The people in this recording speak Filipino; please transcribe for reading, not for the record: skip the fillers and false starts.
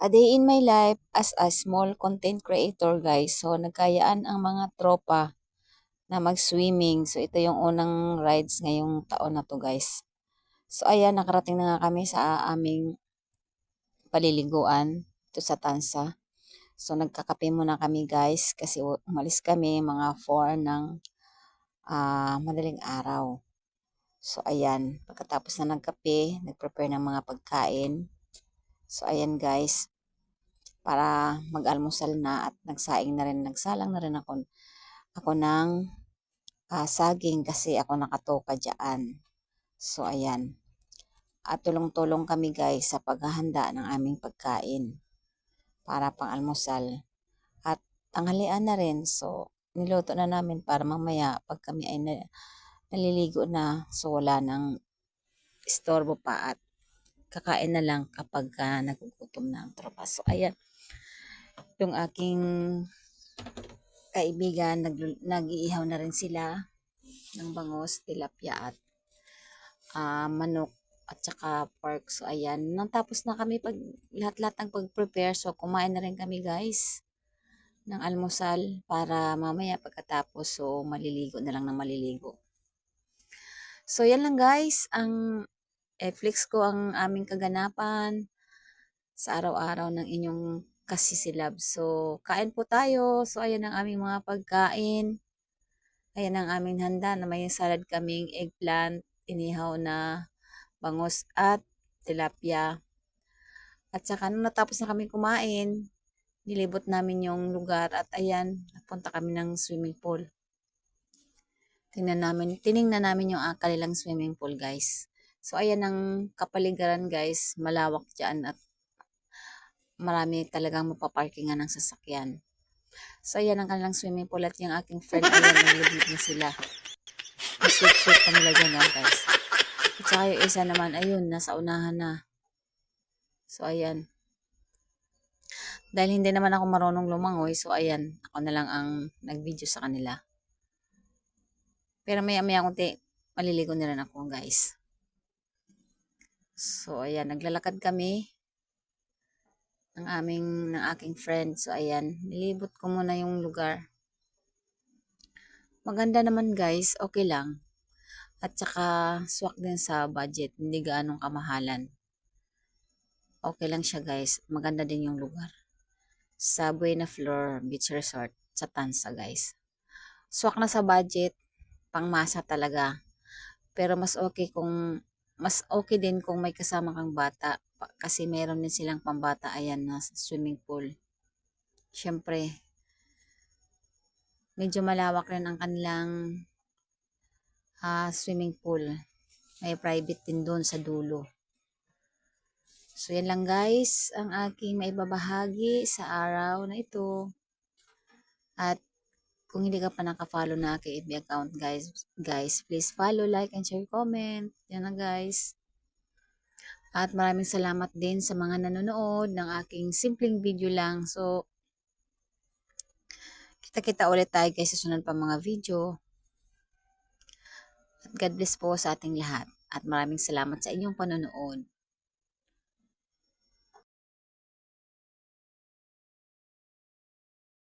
A day in my life as a small content creator guys. So nagkayaan ang mga tropa na mag-swimming. So ito yung unang rides ngayong taon na to guys. So ayan, nakarating na nga kami sa aming paliliguan ito sa Tansa. So nagkakape muna kami guys kasi umalis kami mga 4 ng madaling araw. So ayan, pagkatapos na nagkape, nagprepare ng mga pagkain. So ayan guys, para mag-almusal na at nagsalang na rin ako ng saging kasi ako nakatoka dyan. So ayan, at tulong-tulong kami guys sa paghahanda ng aming pagkain para pang almusal at tanghalian na rin. So niluto na namin para mamaya pag kami ay naliligo na, so wala nang istorbo pa at kakain na lang kapag nagugutom na ang tropa. So ayan, yung aking kaibigan, nag-iihaw na rin sila ng bangos, tilapia at manok at saka pork. So ayan, nang tapos na kami pag lahat-lahat ng pag-prepare, so kumain na rin kami guys ng almusal para mamaya pagkatapos so maliligo na lang ng maliligo. So yan lang guys, ang flex ko ang aming kaganapan sa araw-araw ng inyong kasisilab. So kain po tayo. So ayan ang aming mga pagkain. Ayan ang aming handa na may salad kaming eggplant, inihaw na bangos at tilapia. At saka nung natapos na kami kumain, nilibot namin yung lugar at ayan, napunta kami ng swimming pool. Tiningnan namin yung kanilang swimming pool guys. So ayan ang kapaligiran guys, malawak dyan at marami talagang mapaparkingan ng sasakyan. So ayan ang kanilang swimming pool at yung aking friend, ayan, naglibig na sila. Ang sweet-sweet pa nila dyan guys. At saka yung isa naman, ayun, nasa unahan na. So ayan. Dahil hindi naman ako marunong lumangoy, so ayan, ako na lang ang nag-video sa kanila. Pero maya-maya kunti, maliligo na rin ako guys. So ayan, naglalakad kami ng aking friend. So ayan, nilibot ko muna yung lugar. Maganda naman guys, okay lang. At saka swak din sa budget, hindi gaanong kamahalan. Okay lang siya guys, maganda din yung lugar. Sa Buena Flor Beach Resort sa Tansa guys. Swak na sa budget, pangmasa talaga. Pero mas okay din kung may kasama kang bata kasi meron din silang pambata ayan na swimming pool. Syempre, medyo malawak rin ang kanilang swimming pool. May private din doon sa dulo. So yan lang guys ang aking maibabahagi sa araw na ito. At kung hindi ka pa naka-follow na aking FB account guys, please follow, like, and share, comment. Yan na guys. At maraming salamat din sa mga nanonood ng aking simpleng video lang. So, kita-kita ulit tayo guys sa sunod pa mga video. At God bless po sa ating lahat. At maraming salamat sa inyong panonood.